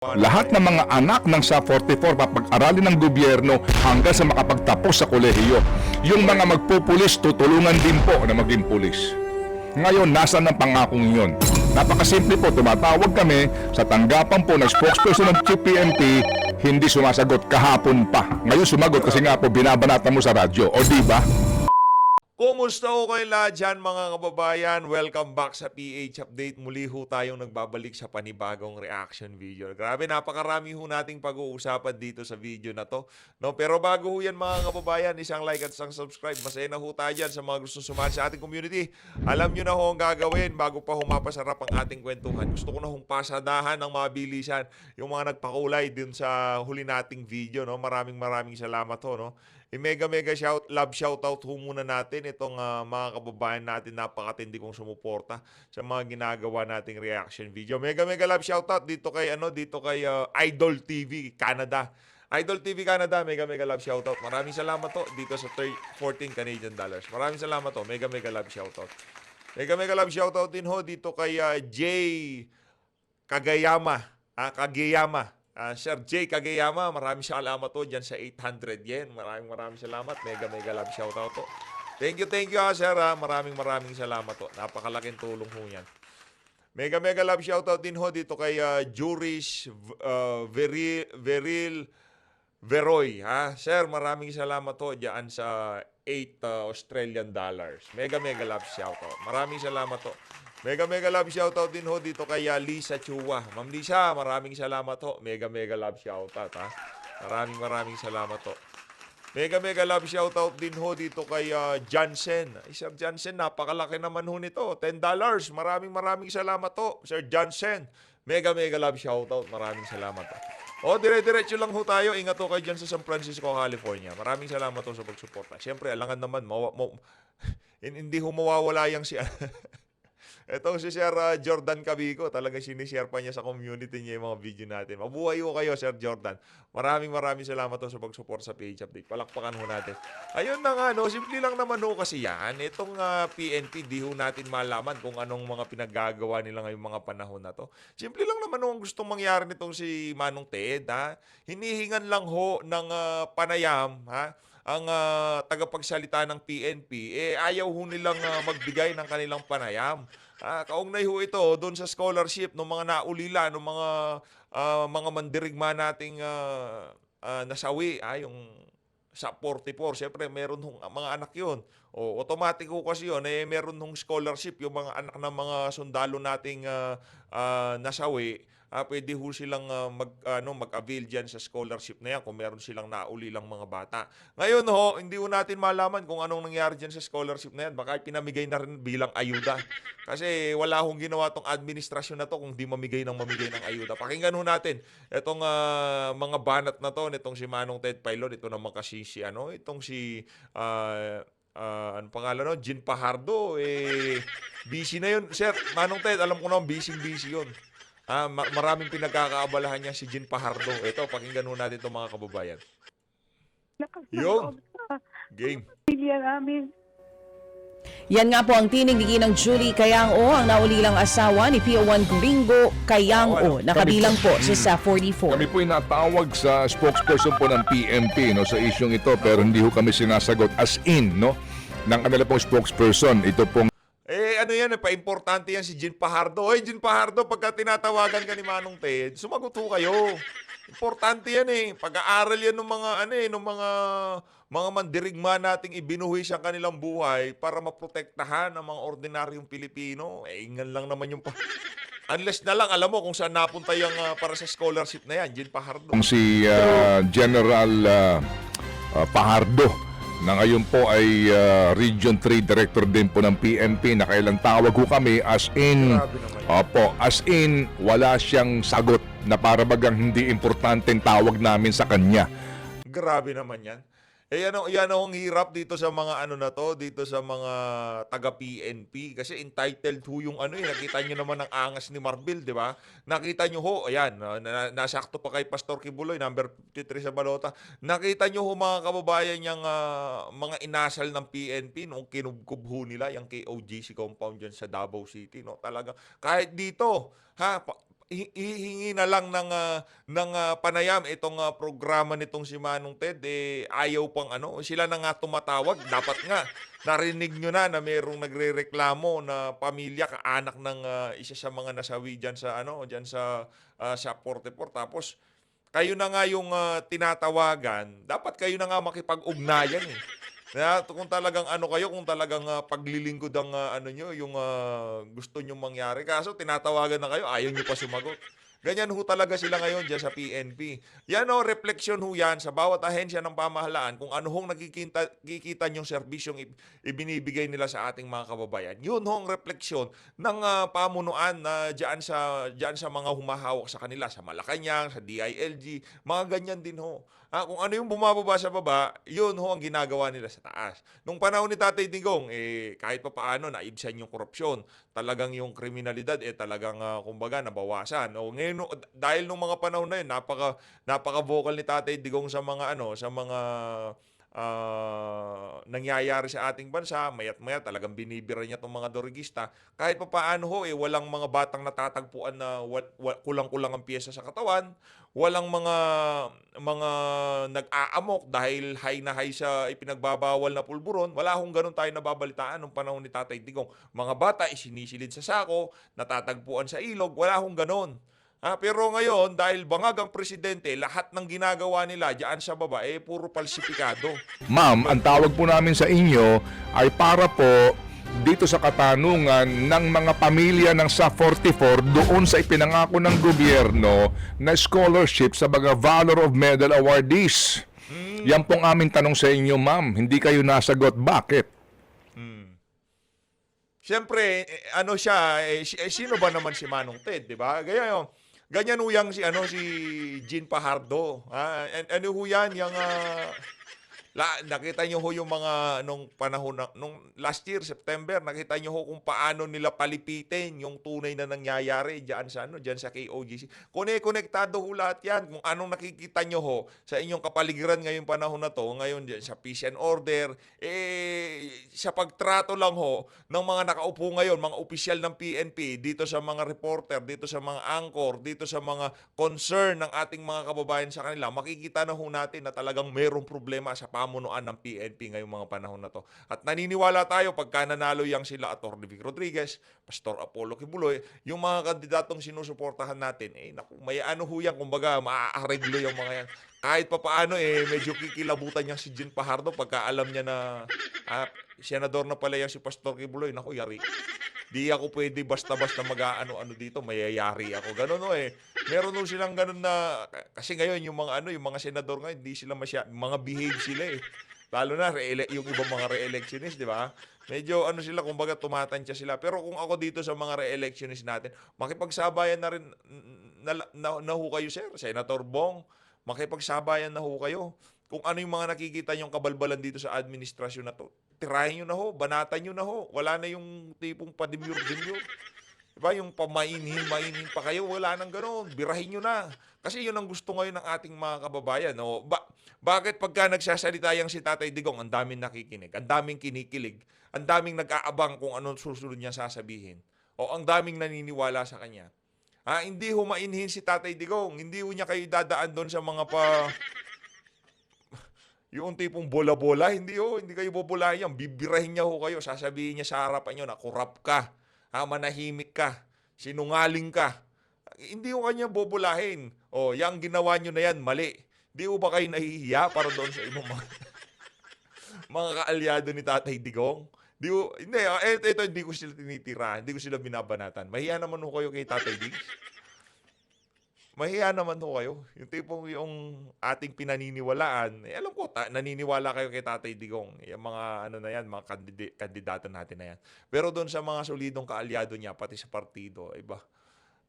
Lahat ng mga anak ng sa 44 papag-aralin ng gobyerno hanggang sa makapagtapos sa kolehiyo. Yung mga magpupulis, tutulungan din po na maging pulis. Ngayon, nasa ng pangakong yun? Napakasimple po, tumatawag kami sa tanggapan po ng spokesperson ng PNP, hindi sumasagot kahapon pa. Ngayon sumagot kasi nga po binabanata mo sa radyo. O di ba? Kumusta ho kayo lahat dyan mga kababayan? Welcome back sa PH Update. Muli ho tayong nagbabalik sa panibagong reaction video. Grabe, napakarami ho nating pag-uusapan dito sa video na to. No? Pero bago ho yan mga kababayan, isang like at isang subscribe. Masaya na ho tayo dyan sa mga gusto sumali sa ating community. Alam nyo na ho ang gagawin bago pa humapasarap ang ating kwentuhan. Gusto ko na hong pasadahan ng mga bilisan. Yung mga nagpakulay din sa huli nating video. No? Maraming salamat ho. No? Mega love shoutout ho muna natin itong mga kababayan natin napakatindi kong sumuporta sa mga ginagawa nating reaction video. Mega love shoutout dito kay Idol TV Canada. Idol TV Canada, mega love shoutout. Maraming salamat to dito sa 14 Canadian dollars. Maraming salamat to. Mega love shoutout. Mega love shoutout din ho dito kay Jay Kagayama. Kagayama. Sir Jay Kagayama, maraming salamat to dyan sa 800 yen. Maraming salamat. Mega love shoutout to. Thank you sir. Maraming salamat to. Napakalaking tulong ho yan. Mega love shoutout din ho dito kay Juris Veril Veroy. Sir, maraming salamat to dyan sa 8 Australian dollars. Mega love shoutout. Maraming salamat to. Mega love shoutout din ho dito kay Lisa Chua. Ma'am Lisa, maraming salamat ho. Mega love shoutout Maraming salamat ho. Mega love shoutout din ho dito kay Johnson. Sir Johnson, napakalaki naman ho nito. $10. Maraming salamat ho, Sir Johnson. Mega love shoutout. Maraming salamat ho. Dire-diretso lang ho tayo. Ingat ho kayo dyan sa San Francisco, California. Maraming salamat ho sa pagsuporta. Siyempre, alangan naman, hindi ho mawawala yung si... Itong si Sir Jordan Cabico, talaga sinishare pa niya sa community niya yung mga video natin. Mabuhay ho kayo, Sir Jordan. Maraming salamat ho sa pag-support sa PH Update. Palakpakan ho natin. Ayun na nga, no, simple lang naman ho kasi yan. Itong PNP, di ho natin malaman kung anong mga pinaggagawa nila ngayong mga panahon na to. Simple lang naman ho ang gustong mangyari nitong si Manong Ted. Hinihingan lang ho ng panayam, ang tagapagsalita ng PNP, ayaw ho nilang magbigay ng kanilang panayam. Kaugnay ho ito doon sa scholarship ng mga naulila, ng mga mandirigma nating nasawi, yung sa 44. Siyempre, meron hong mga anak yun. Automatic ho kasi yun, meron hong scholarship yung mga anak ng mga sundalo nating nasawi. Pwede ho silang mag-avail dyan sa scholarship na yan kung meron silang naulilang mga bata. Ngayon ho, hindi ho natin malaman kung anong nangyari dyan sa scholarship na yan. Baka pinamigay na rin bilang ayuda. Kasi wala hong ginawa tong administrasyon na to kung di mamigay ng ayuda. Pakinggan ho natin itong mga banat na to, nitong si Manong Ted Pailon, ito naman kasi itong si... ano pangalan no? Jean Pajardo, busy na yun. Sir, Manong Ted, alam ko naman busy yun. Maraming pinagkakaabalahan niya si Jean Pajardo. Ito, pakinggan ho natin itong mga kababayan. Yung game. Yan nga po ang tinig ni Ginang Julie Kayang-o, ang naulilang asawa ni Pio1 Gringo Kayang-o, nakabilang po sa 44. Kami po natawag sa spokesperson po ng PNP sa isyong ito, pero hindi ho kami sinasagot as in ng kanila pong spokesperson. Ito pong Ano yan, pa-importante yan si Jean Pajardo. Oy, Jean Pajardo, pagka tinatawagan ka ni Manong Ted, sumagot ho kayo. Importante yan Pag-aaral yan ng mga mandirigma nating ibinuhi sa kanilang buhay para maprotektahan ang mga ordinaryong Pilipino. Ingan lang naman yung... Unless na lang, alam mo kung saan napunta yung para sa scholarship na yan, Jean Pajardo. Si General Pajardo, na ngayon po ay Region 3 Director din po ng PNP. Nakailang tawag ho kami as in, wala siyang sagot na para bagang hindi importanteng tawag namin sa kanya. Grabe naman yan. Yan ang hirap dito sa mga dito sa mga taga-PNP kasi entitled ho yung nakita nyo naman ang angas ni Marbil, di ba? Nakita nyo ho, ayan, nasakto pa kay Pastor Kibuloy, number 53 sa balota. Nakita nyo ho mga kababayan yung mga inasal ng PNP nung kinubkub ho nila yung KOGC compound dyan sa Davao City, no? Talaga, kahit dito, hihingi na lang ng panayam itong programa nitong si Manong Ted, ayaw pang sila na nga tumatawag. Dapat nga narinig nyo na mayroong nagrereklamo na pamilya, kaanak ng isa sa mga nasawi diyan sa 44. Tapos kayo na nga yung tinatawagan, dapat kayo na nga makipag-ugnayan eh. Kung talagang kung talagang paglilingkod ang nyo, yung gusto nyo mangyari. Kaso tinatawagan na kayo, ayaw nyo pa sumagot. Ganyan ho talaga sila ngayon dyan sa PNP. Yan refleksyon ho yan sa bawat ahensya ng pamahalaan kung ano hong nakikita nyong serbisyong ibinibigay nila sa ating mga kababayan. Yun hong refleksyon ng pamunuan na dyan sa mga humahawak sa kanila, sa Malacanang, sa DILG, mga ganyan din ho. Kung ano yung bumababa sa baba, yun ho ang ginagawa nila sa taas. Nung panahon ni Tatay Digong, kahit pa paano naibsan yung korupsyon, talagang yung kriminalidad talagang kumbaga nabawasan. O ngayon dahil nung mga panahon na yun, napaka-vocal ni Tatay Digong sa mga nangyayari sa ating bansa, mayat-maya talagang binibira niya itong mga dorigista. Kahit pa paano ho, walang mga batang natatagpuan na kulang-kulang ang piyesa sa katawan, walang mga nag-aamok dahil high na high sa ipinagbabawal na pulburon. Wala hong ganun tayo nababalitaan nung panahon ni Tatay Digong. Mga bata isinisilid sa sako, natatagpuan sa ilog, wala hong ganun. Pero ngayon, dahil bangag ang presidente, lahat ng ginagawa nila diyan sa baba, puro falsifikado. Ma'am, ang tawag po namin sa inyo ay para po dito sa katanungan ng mga pamilya ng SA-44 doon sa ipinangako ng gobyerno na scholarship sa mga Valor of Medal awardees. Yan pong aming tanong sa inyo, ma'am. Hindi kayo nasagot. Bakit? Siyempre, sino ba naman si Manong Ted, di ba? Ganyan ho yang si Jean Fajardo. Ano ho yan, nakita nyo ho yung mga nung panahon nung last year September, nakita nyo ho kung paano nila palipitin yung tunay na nangyayari diyan sa KOGC. Konektado ho lahat yan. Kung anong nakikita nyo ho sa inyong kapaligiran ngayong panahon na to, ngayon diyan sa peace and order, sa pagtrato lang ho ng mga nakaupo ngayon, mga opisyal ng PNP, dito sa mga reporter, dito sa mga anchor, dito sa mga concern ng ating mga kababayan sa kanila, makikita na ho natin na talagang mayroong problema sa pamunuan ng PNP ngayong mga panahon na to. At naniniwala tayo pagka nanalo yang sila Atty. Vic Rodriguez, Pastor Apollo Kibuloy, yung mga kandidatong sinusuportahan natin, may ho yan, kumbaga maaareglo yung mga yan. Kahit pa paano, medyo kikilabutan niya si Jean Fajardo pagka alam niya na senador na pala yan si Pastor Kibuloy. Naku, yari. Di ako pwede basta-basta mag-ano dito, mayayari ako. Ganun meron silang ganun na, kasi ngayon yung mga senador ngayon, hindi sila mga behave sila Lalo na yung ibang mga re-electionist, di ba? Medyo sila, kumbaga tumatansya sila. Pero kung ako dito sa mga re-electionist natin, makipagsabayan na rin na ho kayo, sir. Senator Bong, makipagsabayan na ho kayo. Kung ano yung mga nakikita nyong kabalbalan dito sa administrasyon na to, tirahin nyo na ho, banatan nyo na ho. Wala na yung tipong padimyur-dimyur. Diba? Yung pamainhin pa kayo, wala nang gano'n. Birahin nyo na. Kasi yun ang gusto ngayon ng ating mga kababayan. No? Bakit pagka nagsasalita yang si Tatay Digong, ang daming nakikinig, ang daming kinikilig, ang daming nag-aabang kung anong susunod niya sasabihin, o ang daming naniniwala sa kanya. Hindi ho mainhin si Tatay Digong. Hindi ho niya kayo dadaan doon sa mga yung tipong bola-bola, hindi kayo bobolahin yan. Bibirahin niya ho kayo. Sasabihin niya sa harapan niyo na korap ka, manahimik ka, sinungaling ka. Hindi ho kanya bobolahin. Yang ginawa niyo na yan, mali. Di ho ba kayo nahihiya para doon sa ibang mga kaalyado ni Tatay Digong? Ito hindi ko sila tinitira, hindi ko sila binabanatan. Mahiya naman ho kayo kay Tatay Diggs. Mahiya naman ho kayo. Yung tipong yung ating pinaniniwalaan, alam ko, naniniwala kayo kay Tatay Digong. Yung mga mga kandidato natin na yan. Pero doon sa mga solidong kaalyado niya, pati sa partido, iba.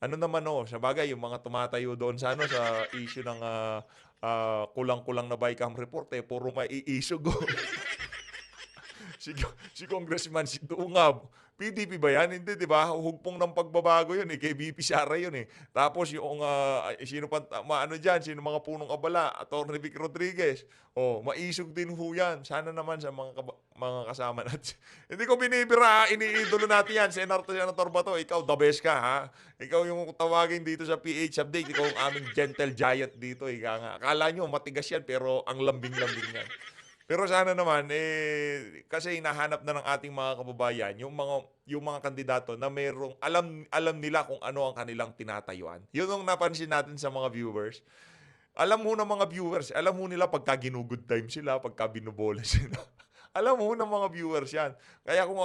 Sa bagay, yung mga tumatayo doon sa issue ng kulang-kulang na Bicam report, puro maiisog. si Congressman si Tungab. PDP ba yan? Hindi, di ba? Hugpong ng pagbabago yun eh. Kay VP Sara yun eh. Tapos yung, sino pa, ano dyan, sino mga punong abala, Atty. Vic Rodriguez. Maisog din ho yan. Sana naman sa mga kasama natin. Hindi ko binibira, iniidolo natin yan. Senator Bato, ikaw the best ka, ha? Ikaw yung tawagin dito sa PH Update. Ikaw ang aming gentle giant dito. Ika nga. Akala nyo, matigas yan, pero ang lambing-lambing yan. Pero sana naman kasi hinahanap na ng ating mga kababayan yung mga kandidato na mayroong alam nila kung ano ang kanilang tinatayuan. Yun ang napansin natin sa mga viewers. Alam mo ng mga viewers, alam mo nila pagka ginugood time sila, pagka binubola sila. Alam mo ng mga viewers yan. Kaya kung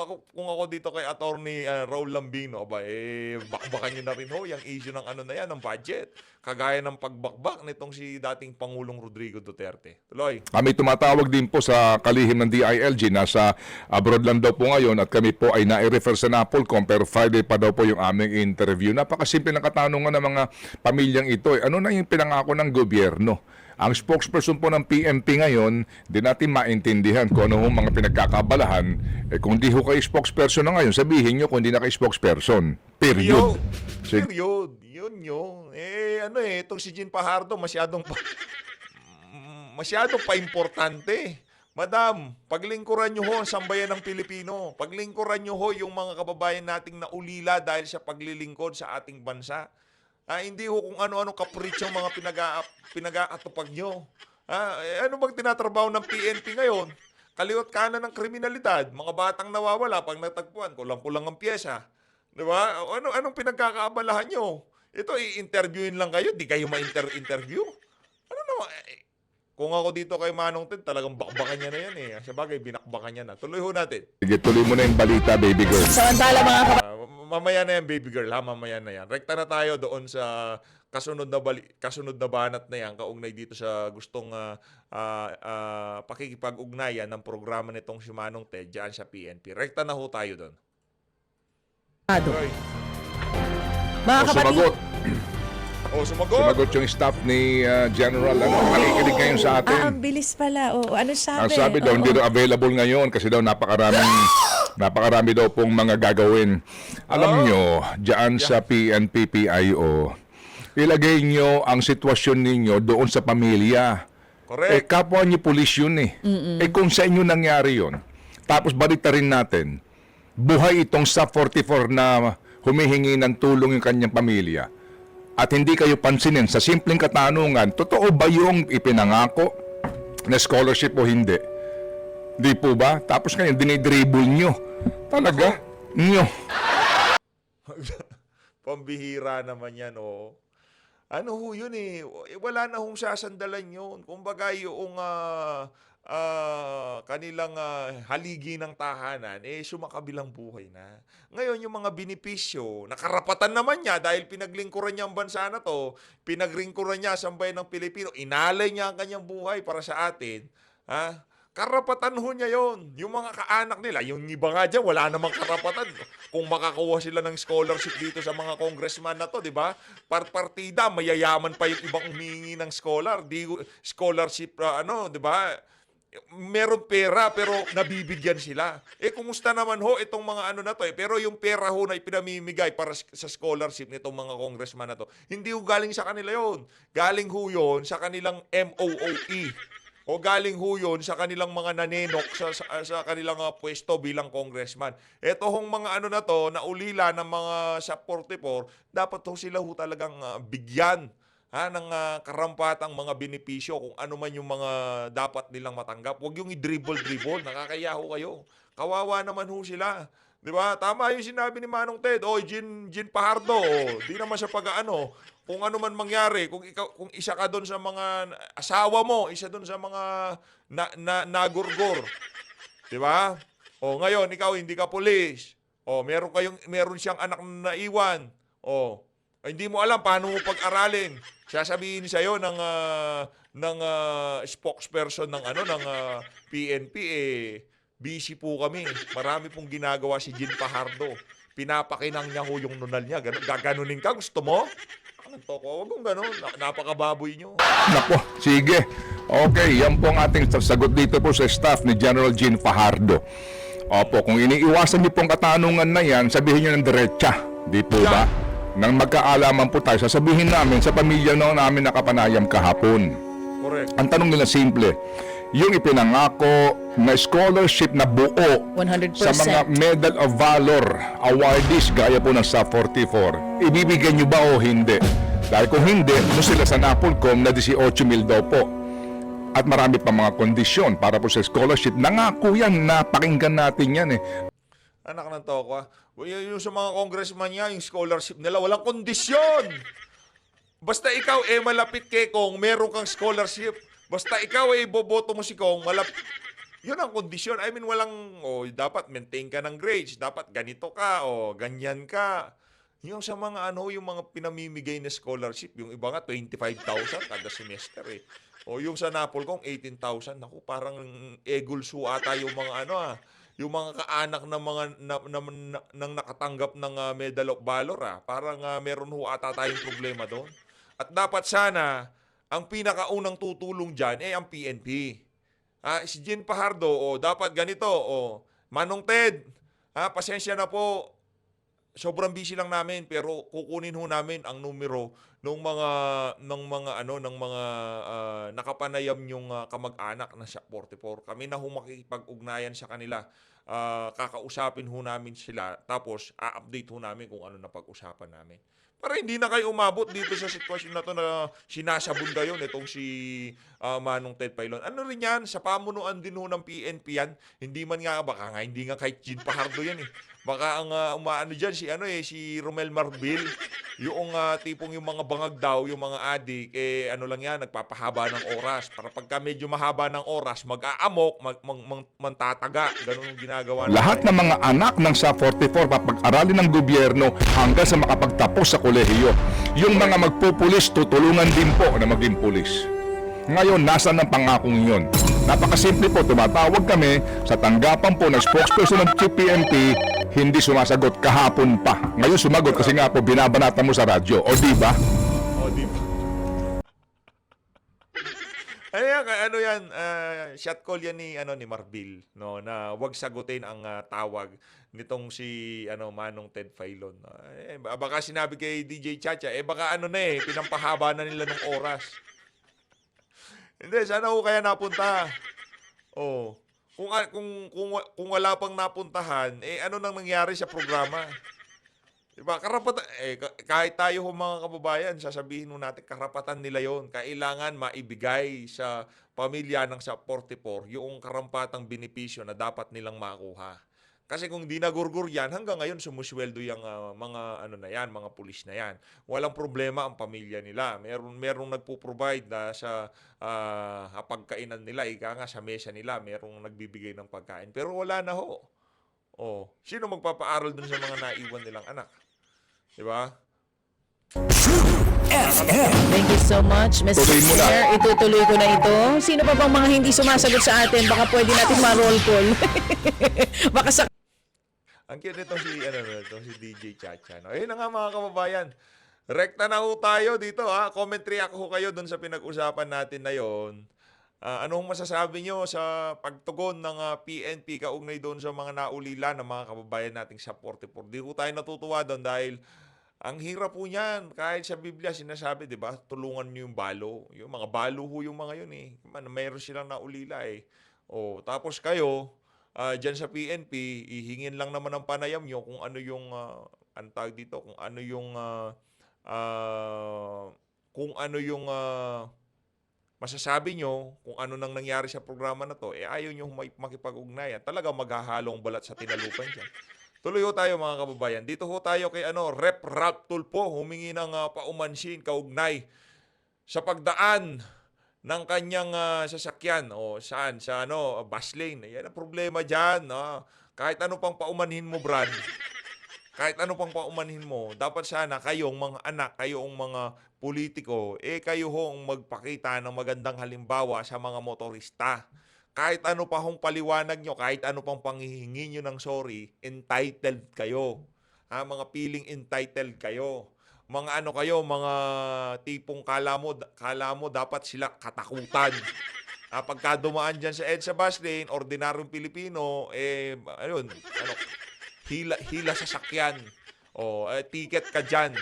ako dito kay Attorney Raul Lambino, bakbakan nyo na rin ho yung issue ng ano na yan, ng budget. Kagaya ng pagbakbak nitong si dating Pangulong Rodrigo Duterte. Tuloy. Kami tumatawag din po sa kalihim ng DILG. Nasa abroad lang daw po ngayon at kami po ay nai-refer sa NAPOLCOM pero Friday pa daw po yung aming interview. Napakasimple ng katanungan ng mga pamilyang ito. Ano na yung pinangako ng gobyerno? Ang spokesperson po ng PNP ngayon, di natin maintindihan kung ano mga pinagkakabalahan. Kung di ho kayo spokesperson na ngayon, sabihin nyo kung di na kayo spokesperson. Period. Period. Yun. Itong si Jean Fajardo, masyadong pa-importante. Madam, paglingkuran nyo ho ang sambayan ng Pilipino. Paglingkuran nyo ho yung mga kababayan nating naulila dahil sa paglilingkod sa ating bansa. Hindi ho kung ano-ano kapritsong mga pinag-aatupag nyo. Ano bang tinatrabaho ng PNP ngayon? Kaliwat kanan ng kriminalidad, mga batang nawawala pag natagpuan, kulang-kulang ang pyesa. Di ba? Anong pinagkakaabalahan nyo? Ito, i-interviewin lang kayo, di kayo ma-interview? Ano naman? Kung ako dito kay Manong Ted, talagang bakbakan niya na yan eh. Sabagay, binakbakan niya na. Tuloy ho natin. Sige, tuloy mo na yung balita, baby girl. Samantala mga Mamaya na yan, baby girl, ha? Mamaya na yan. Rekta na tayo doon sa kasunod na banat na yan, kaugnay dito sa gustong pakikipag-ugnayan ng programa nitong si Manong Ted dyan sa PNP. Rekta na ho tayo doon. Okay. mga kapatid, Sumagot. Sumagot. Yung staff ni General. Nakikinig ngayon sa atin. Ang bilis pala. Ano sabi? Ang sabi daw, hindi daw available ngayon kasi daw napakarami daw pong mga gagawin. Alam nyo, dyan sa PNP-PIO, ilagay nyo ang sitwasyon ninyo doon sa pamilya. Correct. Kapwa nyo pulis yun eh. Kung sa inyo nangyari yun, tapos balita rin natin, buhay itong sa 44 na humihingi ng tulong yung kanyang pamilya at hindi kayo pansinin sa simpleng katanungan, totoo ba yung ipinangako na scholarship o hindi? Di po ba? Tapos ngayon, dinidribble nyo. Talaga? Nyo. Pambihira naman yan, oh. Ano ho yun eh. Wala na hong sasandalan yun. Kumbaga yung kanilang haligi ng tahanan, sumakabilang buhay na. Ngayon, yung mga benepisyo, nakarapatan naman niya dahil pinaglingkuran niya ang bansa na to, pinaglingkuran niya sa bayan ng Pilipino, inalay niya ang kanyang buhay para sa atin, karapatan ho niya yon. Yung mga kaanak nila, yung iba nga dyan, wala namang karapatan. Kung makakuha sila ng scholarship dito sa mga congressman na to, di ba? Partida, mayayaman pa yung ibang humingi ng scholarship, di ba? Meron pera pero nabibigyan sila. Kumusta naman ho itong mga ano na to pero yung pera ho na ipinamimigay para sa scholarship nitong mga congressman na to, hindi ho galing sa kanila yon. Galing ho yon sa kanilang MOOE. O galing ho yun sa kanilang mga nanenok sa kanilang pwesto bilang congressman. Ito hong mga ano na to, na ulila ng mga sa 44, dapat ho sila ho talagang bigyan ng karampatang mga benepisyo kung ano man yung mga dapat nilang matanggap. Huwag yung i-dribble, nakakaya ho kayo. Kawawa naman ho sila. Di ba? Tama yung sinabi ni Manong Ted. Jean Fajardo, di naman sa pag-ano. Kung ano man mangyari, kung isa ka doon sa mga asawa mo, isa doon sa mga nagurgur. Di ba? Ngayon, ikaw hindi ka pulis. Meron siyang anak na naiwan. Hindi mo alam paano mo pag-aralin. Sasabihin sa'yo ng spokesperson ng PNP, busy po kami. Marami pong ginagawa si Jean Fajardo. Pinapakinang niya ho yung nunal niya. Gaganunin ka? Gusto mo? Huwag kong ganun. Napakababoy nyo. Nako, sige. Okay, yan po ang ating sagot dito po sa staff ni General Jean Fajardo. Opo, kung iniiwasan niyo pong katanungan na yan, sabihin niyo ng diretsa. Di po ba? Nang magkaalaman po tayo, sasabihin namin sa pamilya namin nakapanayam kahapon. Correct. Ang tanong nila simple, yung ipinangako na scholarship na buo 100%. sa mga Medal of Valor awardees gaya po ng SAP 44, ibibigay nyo ba o hindi? Dahil kung hindi, no sila sa Napolcom na 18,000 daw po. At marami pa mga kondisyon para po sa scholarship. Nangako yan, napakinggan natin yan eh. Anak ng toko, ah. Yung sa mga congressman niya, yung scholarship nila, walang kondisyon. Basta ikaw malapit kay Kong, meron kang scholarship. Basta ikaw boboto mo si Kong, yun ang kondisyon. I mean, walang, dapat maintain ka ng grades, dapat ganito ka, ganyan ka. Yung sa mga yung mga pinamimigay na scholarship, yung iba nga 25,000 kada semester eh. O yung sa Napolcom 18,000, naku, parang egulso ata yung mga yung mga kaanak ng mga nang nakatanggap ng Medal of Valor Parang meron ho ata tayong problema doon. At dapat sana ang pinakaunang tutulong diyan ang PNP. Si Jean Fajardo, dapat ganito, Manong Ted, pasensya na po. Sobrang busy lang namin pero kukunin ho namin ang numero ng mga nakapanayam yung kamag-anak na siya 44. Kami na ho makikipag-ugnayan sa kanila. Kakausapin ho namin sila tapos a-update ho namin kung ano na pag-usapan namin. Para hindi na kayo umabot dito sa sitwasyon na to na sinasabunda yun itong si Manong Ted Pailon. Ano rin yan, sa pamunuan din ho ng PNP yan. Hindi man nga, baka nga hindi nga kay Jean Fajardo yan eh. Baka ang umaano dyan si Romel Marbil, yung tipong yung mga bangag daw, yung mga adik, lang yan, nagpapahaba ng oras. Para pagka medyo mahaba ng oras, mag-aamok, mantataga. Ganun yung ginagawa. Lahat ng mga anak ng SAP 44 papag-aralin ng gobyerno hanggang sa makapagtapos sa kolehiyo. Yung mga magpupulis, tutulungan din po na maging pulis. Ngayon, nasaan ang pangakong yun? Napakasimple po, tumatawag kami sa tanggapan po ng spokesperson ng PNP, hindi sumasagot kahapon pa. Ngayon sumagot kasi nga po binabanata mo sa radyo. O di ba? Di ba? Ano yan, shot call yan ni Marbil, no, na wag sagutin ang tawag nitong si Manong Ted Pailon. Baka sinabi kay DJ Chacha, baka pinampahaba na nila ng oras. Hindi, sana ko kaya napunta. Kung wala pang napuntahan, ano nang nangyari sa programa? Diba? Karapatan, kahit tayo mga kababayan, sasabihin nun natin, karapatan nila yon. Kailangan maibigay sa pamilya ng sa 44 yung karampatang benepisyo na dapat nilang makuha. Kasi kung di nagurgur yan, hanggang ngayon sumusweldo yung mga pulis na yan. Walang problema ang pamilya nila. Merong nagpo-provide sa pagkainan nila. Ika nga sa mesa nila, merong nagbibigay ng pagkain. Pero wala na ho. Sino magpapaaral dun sa mga naiwan nilang anak? Diba? Thank you so much, Mr. Tuloy mo na. Chair. Itutuloy ko na ito. Sino pa bang mga hindi sumasagot sa atin? Baka pwede natin ma-roll call. Baka sa... Ang cute nito si DJ Chacha. No? Ayun na nga mga kababayan. Rekta na ho tayo dito. Commentary ako kayo dun sa pinag-usapan natin na yon. Anong masasabi nyo sa pagtugon ng PNP kaugnay doon sa mga naulila ng mga kababayan nating sa 44? Di ko tayo natutuwa doon dahil ang hirap po niyan. Kahit sa Biblia sinasabi, di ba, tulungan nyo yung balo. Yung mga balo ho yung mga yun eh. Mayroon silang naulila eh. Tapos kayo, dyan sa PNP, ihingin lang naman ang panayam nyo kung ano yung, masasabi nyo kung ano nang nangyari sa programa na to, ayaw nyo makipag-ugnayan. Talaga maghahalong balat sa tinalupan dyan. Tuloy ho tayo mga kababayan. Dito ho tayo kay Rep. Ralph Tulfo, humingi ng paumansin, kaugnay sa pagdaan ng kanyang sasakyan saan sa bus lane. Yan ang problema diyan, Kahit ano pang paumanhin mo, Brad. Kahit ano pang paumanhin mo, dapat sana kayong mga anak, kayong mga politiko, kayo hong magpakita ng magandang halimbawa sa mga motorista. Kahit ano pa hong paliwanag nyo, kahit ano pang panghihingi nyo ng sorry, entitled kayo. Mga feeling entitled kayo. Mga mga tipong kala mo dapat sila katakutan. Pagka dumaan dyan sa EDSA bus lane, ordinaryong Pilipino, ayun, hila sa sakyan. Ticket ka dyan.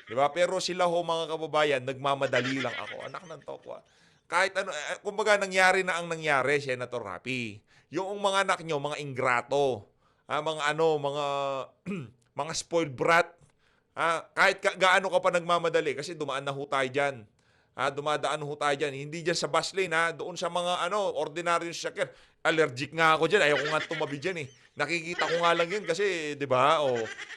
Di ba? Pero sila ho, mga kababayan, nagmamadali lang ako. Anak ng tokwa. Kahit ano, kumbaga nangyari na ang nangyari, Senator Rapi. Yung mga anak nyo, mga ingrato, mga mga spoiled brat, kahit gaano ka pa nagmamadali, kasi dumaan na ho tayo dyan. Dumadaan ho tayo dyan. Hindi dyan sa bus lane, doon sa mga ordinaryong sasakyan. Allergic nga ako dyan. Ayaw ko nga tumabi dyan eh. Nakikita ko nga lang yun kasi, di ba,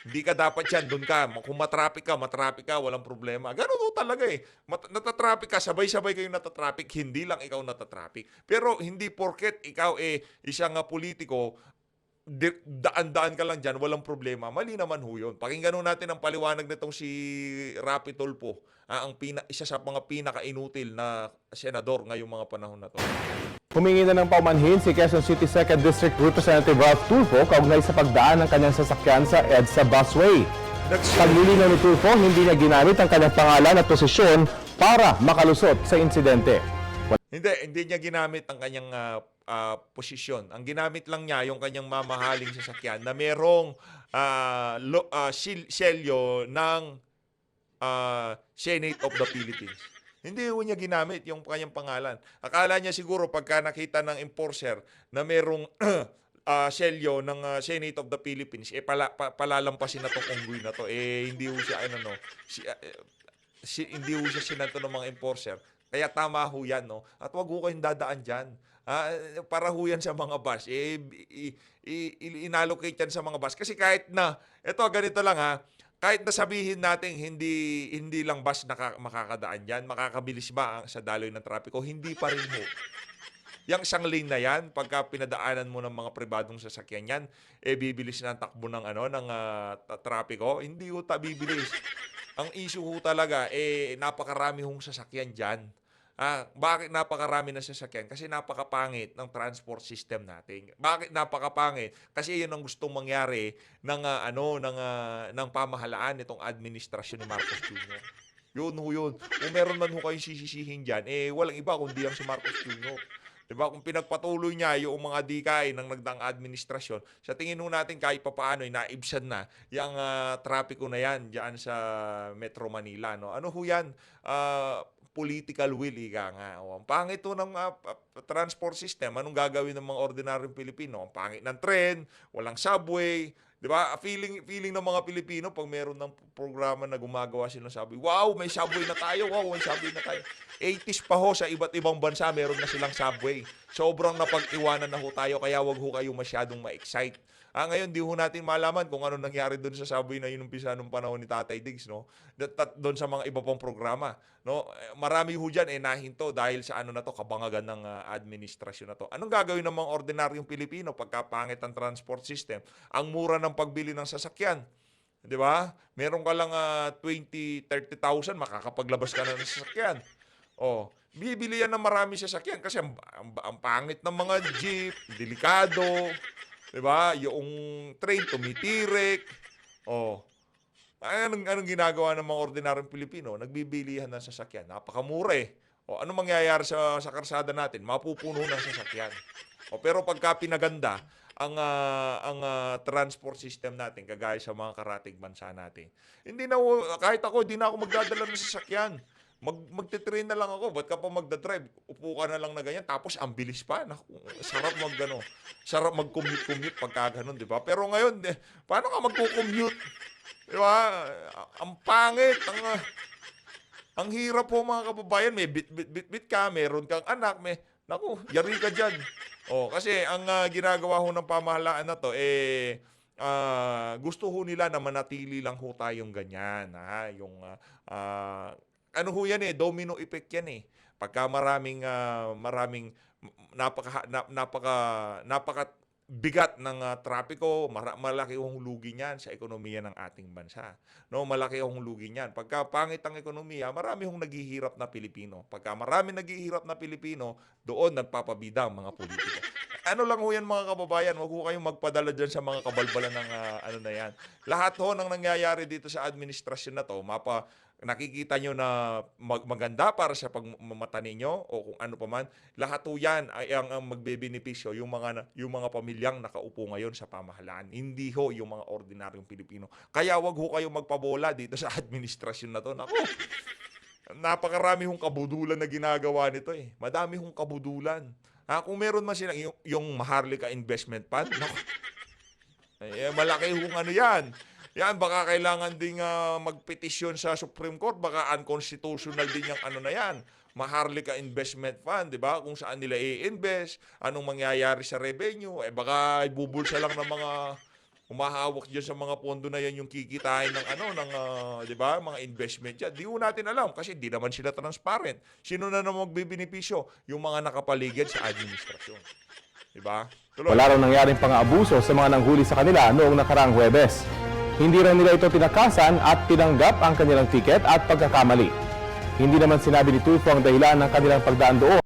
hindi ka dapat yan. Doon ka. Kung matraffic ka, walang problema. Ganun ho talaga eh. Natatraffic ka, sabay-sabay kayong natatraffic. Hindi lang ikaw natatraffic. Pero hindi porket ikaw isang politiko, daan-daan ka lang dyan, walang problema. Mali naman ho yun. Pakinggan ho natin ang paliwanag nitong si Rapi Tulfo. Isa sa mga pinaka-inutil na senador ngayong mga panahon na to. Humingi na ng paumanhin si Quezon City 2nd District Representative Ralph Tulfo kaugnay sa pagdaan ng kanyang sasakyan sa EDSA busway. Paglilinaw ni Tulfo, hindi niya ginamit ang kanyang pangalan at posisyon para makalusot sa insidente. Hindi niya ginamit ang kanyang posisyon. Ang ginamit lang niya yung kanyang mamahaling sasakyan na merong selyo ng Senate of the Philippines. Hindi ho niya ginamit yung kanyang pangalan. Akala niya siguro pagka nakita ng enforcer na merong selyo ng Senate of the Philippines, palalampasin na tong unggoy na to. Hindi ho siya, hindi ho siya sinanto ng mga enforcer. Kaya tama ho yan, no? At wag ho kayong dadaan dyan. Para ho yan sa mga bus. Inallocate yan sa mga bus. Kasi kahit na, ganito lang kahit na sabihin natin hindi lang bus makakadaan dyan, makakabilis ba sa daloy ng trapiko? Hindi pa rin ho. Yang isang lane na yan, pagka pinadaanan mo ng mga pribadong sasakyan yan, bibilis na ang takbo ng trapiko. Hindi ho bibilis. Ang issue ho talaga, napakarami hong sasakyan dyan. Bakit napakarami ng sasakyan? Kasi napakapangit ng transport system natin. Bakit napakapangit? Kasi yun ang gustong mangyari ng pamahalaan nitong administrasyon ni Marcos Jr. Yun ho yun. Kung meron man ho kayong sisisihin dyan, walang iba kundi ang si Marcos Jr. Diba? Kung pinagpatuloy niya yung mga dikay ng nagdaang administrasyon, sa tingin ho natin kahit papaano, naibsan na yung trapiko na yan dyan sa Metro Manila. No? Ano ho yan? Political will, ika nga. Ang pangit to ng transport system. Anong gagawin ng mga ordinaryong Pilipino? Ang pangit ng tren, walang subway. Di ba? Feeling ng mga Pilipino pag meron ng programa na gumagawa sila ng subway. Wow, may subway na tayo. Wow, may subway na tayo. 80s pa ho sa iba't ibang bansa, meron na silang subway. Sobrang napag-iwanan na ho tayo, kaya wag ho kayo masyadong ma-excite. Ngayon, di ho natin malaman kung ano nangyari doon sa subway na inumpisa nung panahon ni Tatay Diggs, no? Doon sa mga iba pang programa, no? Marami ho dyan, nahinto dahil sa kabangagan ng administrasyon na to. Anong gagawin ng mga ordinaryong Pilipino pagka pangit ang transport system? Ang mura ng pagbili ng sasakyan. Di ba? Meron ka lang 20, 30,000, makakapaglabas ka na ng sasakyan. Bibili yan ng marami sasakyan kasi ang pangit ng mga jeep, delikado. Diba? Yung train tumitirik. Anong ginagawa ng mga ordinaryong Pilipino? Nagbibilihan ng sasakyan. Napakamura eh. Anong mangyayari sa karsada natin? Mapupuno ng sasakyan. Pero pagka pinaganda ang transport system natin, kagaya sa mga karatig bansa natin, kahit ako, hindi na ako magdadala ng sasakyan. Magte-train na lang ako. Ba't ka pa magdadrive? Upo ka na lang na ganyan. Tapos, ang bilis pa. Sarap sarap mag-commute pagka ganun, di ba? Pero ngayon, paano ka magko-commute? Di ba? Ang pangit. Ang hirap po, mga kababayan. May bit ka. Meron kang anak. Yari ka dyan. Kasi ang ginagawa ho ng pamahalaan na to, gusto ho nila na manatili lang ho tayong ganyan. Ano ho yan domino effect yan Pagka maraming napaka bigat ng trapiko, malaki ang lugi niyan sa ekonomiya ng ating bansa. No, malaki ang lugi niyan. Pagka pangit ang ekonomiya, marami hong naghihirap na Pilipino. Pagka marami naghihirap na Pilipino, doon nagpapabida ang mga politiko. ano lang ho yan mga kababayan, wag ho kayong magpadala dyan sa mga kabalbalan ng ano na yan. Lahat ho ng nangyayari dito sa administrasyon na to, nakikita nyo na maganda para sa pagmamata ninyo o kung ano pa man, lahat ho yan ay ang magbebenepisyo yung mga pamilyang nakaupo ngayon sa pamahalaan. Hindi ho yung mga ordinaryong Pilipino. Kaya wag ho kayong magpabola dito sa administrasyon na to. Naku, napakarami hong kabudulan na ginagawa nito eh. Madami hong kabudulan. Kung meron man silang yung Maharlika Investment Fund, naku, malaki hong ano yan. Yan, baka kailangan ding magpetisyon sa Supreme Court, baka unconstitutional din yung ano na yan. Maharlika Investment Fund, di ba? Kung saan nila i-invest, anong mangyayari sa revenue, baka ibubulsa lang ng mga humahawak diyan sa mga pondo na yan yung kikitain ng di ba, mga investment yan. Di ho natin alam kasi di naman sila transparent. Sino na naman magbebenepisyo? Yung mga nakapaligid sa administrasyon. Di ba? Tuloy. Wala raw nangyaring pang-aabuso sa mga nanghuli sa kanila noong nakaraang Huwebes. Hindi raw nila ito tinakasan at tinanggap ang kanilang tiket at pagkakamali. Hindi naman sinabi ni Tulfo ang dahilan ng kanilang pagdaan doon.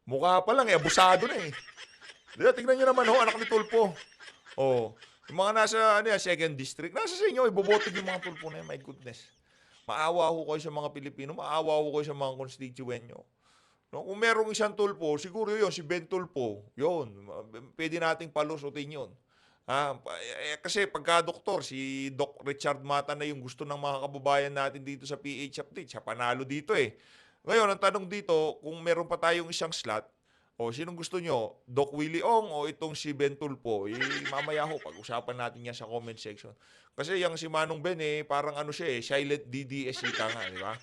Mukha pa lang abusado na eh. Diba, tingnan nyo naman anak ni Tulfo. Yung mga nasa second district, nasa sa inyo, iboboto yung mga Tulfo na yun. My goodness. Maawa ho kayo sa mga Pilipino, maawa ho kayo sa mga constituent nyo. No, kung merong isang Tulfo, siguro yun, si Ben Tulfo, yun, pwede nating palusutin yun. Kasi pagka-doktor, si Doc Richard Mata na yung gusto ng mga kababayan natin dito sa PH Update, siya panalo dito eh. Ngayon, ang tanong dito, kung meron pa tayong isang slot, sinong gusto nyo? Doc Willie Ong o itong si Ben Tulfo? Mamaya ho, pag-usapan natin yan sa comment section. Kasi yung si Manong Ben parang silent DDS ika nga, di ba?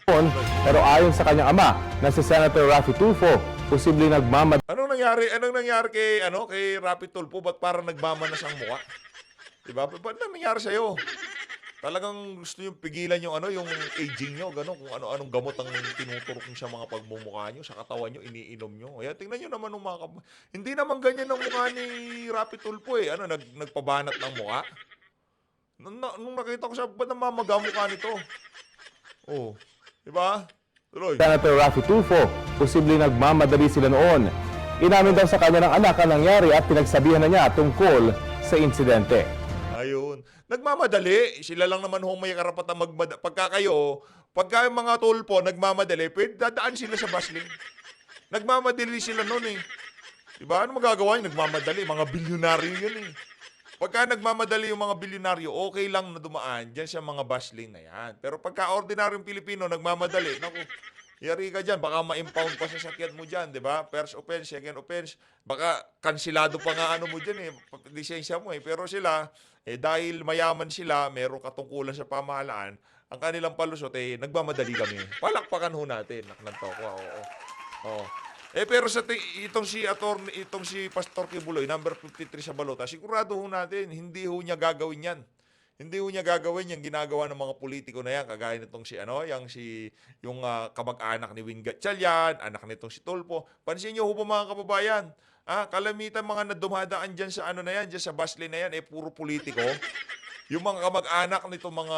Pero ayon sa kanyang ama na si Senator Raffy Tulfo, posibleng nagmamadali Anong nangyari kay Raffy Tulfo? Ba't parang nagmamanas ang mukha? Di ba? Ba't nangyari sa'yo? Talagang gusto nyo pigilan yung aging nyo, gano'n, kung ano-anong gamot ang tinuturok nyo sa mga pagmumukha nyo, sa katawan nyo, iniinom nyo. Kaya tingnan nyo naman hindi naman ganyan ang mukha ni Raffy Tulfo eh. Nagpabanat ng mukha? Nung nakita ko siya, ba't namamaga mukha nito? Di ba? Tuloy. Senator Raffy Tulfo, posibleng nagmamadali sila noon. Inamin daw sa kanya ng anak ang nangyari at pinagsabihan na niya tungkol sa insidente. Ayun. Nagmamadali. Sila lang naman may karapatan magmadali. Pagka yung mga Tulfo nagmamadali, pwede dadaan sila sa bus lane. Nagmamadali sila noon eh. Diba? Ano magagawa nyo? Nagmamadali. Mga bilyonaryo yun eh. Pagka nagmamadali yung mga bilyonaryo, okay lang na dumaan dyan sa mga bus lane na yan. Pero pagka ordinaryong Pilipino nagmamadali, naku, yari ka dyan, baka ma-impound pa sa sakyan mo dyan, di ba? First offense, second offense, baka kansilado pa nga mo dyan lisensya mo eh. Pero sila, dahil mayaman sila, merong katungkulan sa pamahalaan, ang kanilang palusot nagmamadali kami. Palakpakan ho natin, naknanto ko, oo. Pero itong si Pastor Kibuloy, number 53 sa Balota, sigurado ho natin, hindi ho niya gagawin yan. Hindi ho niya gagawin yung ginagawa ng mga politiko na yan, kagaya nitong yung kamag-anak ni Win Gatchalian, anak nitong si Tulfo. Pansin niyo ho po mga kababayan, kalamitan mga nadumadaan dyan sa dyan sa bus lane na yan, puro politiko. Yung mga kamag-anak nitong mga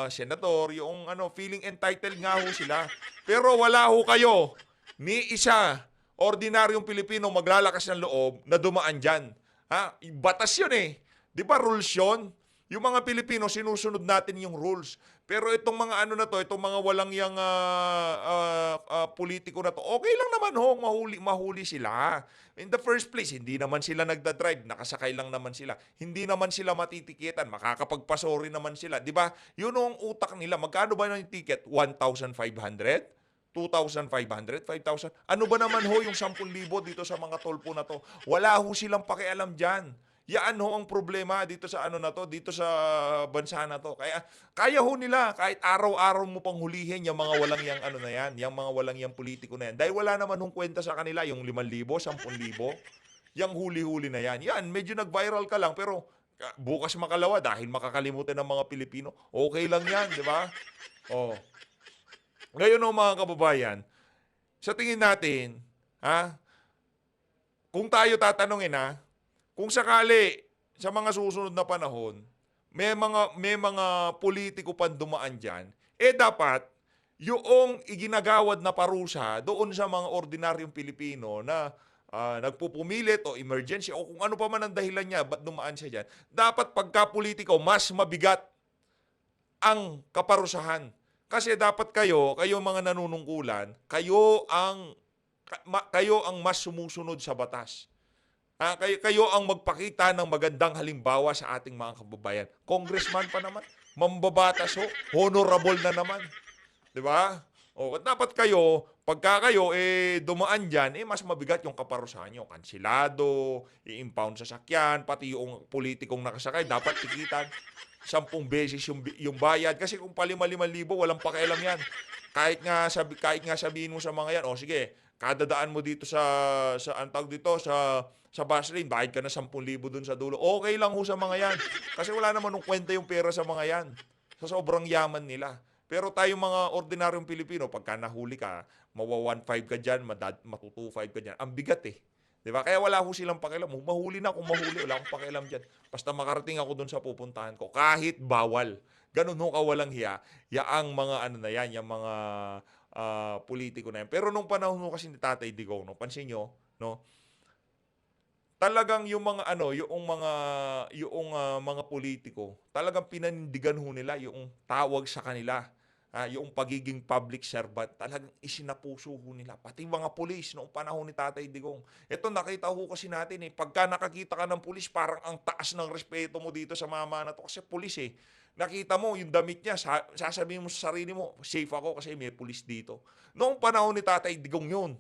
senador, yung feeling entitled nga ho sila. Pero wala ho kayo ni isa, ordinaryong Pilipino maglalakas ng loob na dumaan dyan. Batas yun eh. Di ba rules yun? Yung mga Pilipino, sinusunod natin yung rules. Pero itong mga itong mga walang yang politiko na to, okay lang naman mahuli sila. In the first place, hindi naman sila nagdadrive, nakasakay lang naman sila. Hindi naman sila matitikitan, makakapagpasori naman sila. Di ba? Yun ang utak nila. Magkano ba yung ticket? 1,500? 2,500, 5,000. Ano ba naman yung 10,000 dito sa mga Tulfo na to? Wala silang pakialam dyan. Yan ang problema dito sa dito sa bansa na to. Kaya nila kahit araw-araw mo pang hulihin yung mga walang yang na yan, yung mga walang yang politiko na yan. Dahil wala naman kwenta sa kanila yung 5,000, 10,000. Yung huli-huli na yan. Yan, medyo nag-viral ka lang pero bukas makalawa dahil makakalimutan ng mga Pilipino. Okay lang yan, di ba? Ngayon mga kababayan, sa tingin natin, kung tayo tatanungin kung sakali sa mga susunod na panahon, may mga politiko pang dumaan dyan, dapat yung iginagawad na parusa doon sa mga ordinaryong Pilipino na nagpupumilit o emergency o kung ano pa man ang dahilan niya, ba't dumaan siya dyan, dapat pagka-politiko, mas mabigat ang kaparusahan. Kasi dapat kayo mga nanunungkulan, kayo ang mas sumusunod sa batas. Kayo ang magpakita ng magandang halimbawa sa ating mga kababayan. Congressman pa naman, mambabatas honorable na naman. 'Di ba? O dapat kayo, pagka kayo dumaan diyan, mas mabigat yung kaparusahan nyo. Kansilado, i-impound sa sakyan, pati yung politikong nakasakay dapat tikitan 10 beses yung bayad kasi kung pa 5,000 walang pakialam yan. Kahit nga sabihin mo sa mga yan, sige, kada daan mo dito sa antag dito sa bus lane, bayad ka na 10,000 dun sa dulo. Okay lang sa mga yan. Kasi wala naman nung kwenta yung pera sa mga yan. Sa sobrang yaman nila. Pero tayo mga ordinaryong Pilipino, pagka nahuli ka, mawa 1.5 ka dyan, matu 2.5 ka dyan. Ang bigat Diba? Kaya wala silang pakialam. Mahuli na kung mahuli, wala akong pakialam dyan. Basta makarating ako dun sa pupuntahan ko. Kahit bawal. Ganun kawalang hiya. Yaang mga yung mga politiko na yan. Pero nung panahon kasi ni Tatay Digong, pansin nyo, talagang yung mga mga politiko, talagang pinanindigan nila yung tawag sa kanila. Yung pagiging public servant, talagang isinapuso nila. Pati mga pulis noong panahon ni Tatay Digong. Ito nakita kasi natin pagka nakakita ka ng pulis, parang ang taas ng respeto mo dito sa mama na to. Kasi pulis nakita mo yung damit niya, sasabihin mo sa sarili mo, safe ako kasi may pulis dito. Noong panahon ni Tatay Digong yun.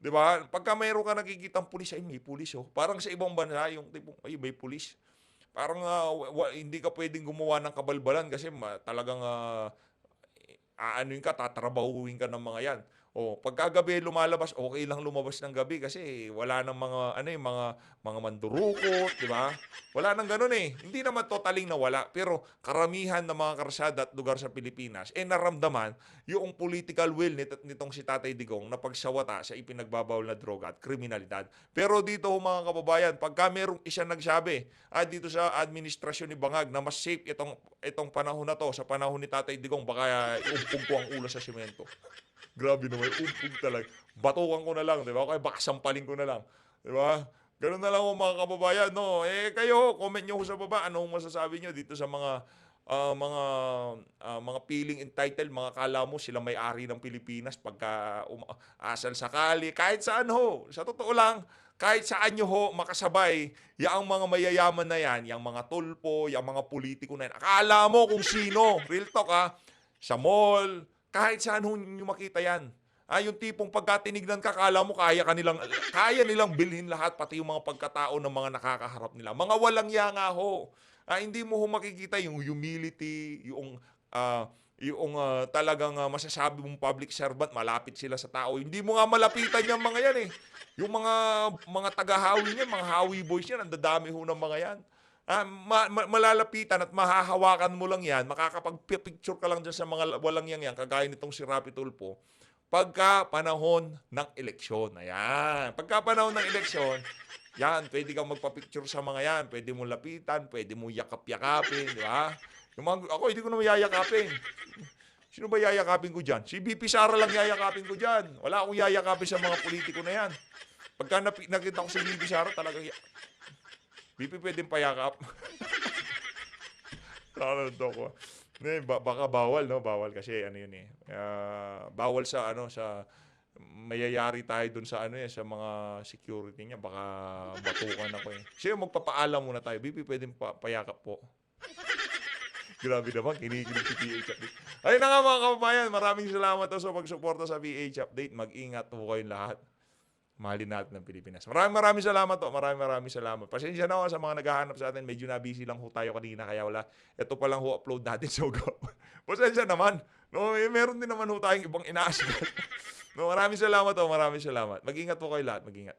Di ba? Pagka mayroon ka nakikitang pulis, may pulis Parang sa ibang bansa, yung tipong, may pulis. Parang hindi ka pwedeng gumawa ng kabalbalan kasi talagang tatrabahuin ka ng mga yan. Pagkagabi lumalabas, okay lang lumabas ng gabi kasi wala nang mga mga mandurukot, di ba? Wala nang ganoon Hindi naman totaling nawala, pero karamihan ng mga karsada at lugar sa Pilipinas naramdaman yung political will nitong si Tatay Digong na pagsawata sa ipinagbabawal na droga at kriminalidad. Pero dito mga kababayan, pagka merong isa nagsabi dito sa administrasyon ni Bangag na mas safe itong panahon na to, sa panahon ni Tatay Digong, baka iumpog ko ang ulo sa simento. Grabe naman, umpog talaga. Batukan ko na lang, di ba? Kaya baka sampalin ko na lang. Di ba? Ganun na lang mga kababayan, kayo, comment nyo sa baba, anong masasabi nyo dito sa mga feeling entitled, mga kala mo sila may-ari ng Pilipinas pagka asal sakali, kahit saan sa totoo lang, kahit saan nyo makasabay, yung mga mayayaman na yan, yung mga tulpo, yung mga politiko na yan, akala mo kung sino, real talk sa mall, kahit saan nyo makita yan. Yung tipong pagka tinignan ka, kala mo kaya nilang bilhin lahat, pati yung mga pagkatao ng mga nakakaharap nila. Mga walang ya nga hindi mo makikita yung humility, yung talagang masasabi mong public servant, malapit sila sa tao. Hindi mo nga malapitan yung mga yan Yung mga taga-hawi niya, mga hawi boys yan, ang dadami ng mga yan. Malalapitan at mahahawakan mo lang yan, makakapag-picture ka lang dyan sa mga walang yan, kagaya nitong si Rapi Tulfo, pagka panahon ng eleksyon. Ayan. Pagka panahon ng eleksyon, yan, pwede kang magpa-picture sa mga yan, pwede mo lapitan, pwede mo yakap-yakapin, di ba? Ako, hindi ko naman yayakapin. Sino ba yayakapin ko dyan? Si BP Sara lang yayakapin ko dyan. Wala akong yayakapin sa mga politiko na yan. Pagka nakita ko si BP Sara, talagang BP pwedeng payakap. ko. Baka bawal, Bawal kasi yun bawal sa sa mayayari tayo dun sa sa mga security niya. Baka batukan ako Kasi magpapaalam muna tayo. BP pwedeng payakap po. Grabe naman, kinikilig si PH Update. Ayun na nga mga kababayan, maraming salamat sa pagsuporta sa PH Update. Mag-ingat po kayong lahat. Mahalin natin ng Pilipinas. Maraming salamat po. Maraming salamat. Pasensya na sa mga naghahanap sa atin. Medyo na-busy lang tayo kanina kaya wala. Ito pa lang upload natin sa pasensya naman. Meron din naman tayong ibang inaasal. Maraming salamat. Mag-ingat po kayo lahat. Mag-ingat.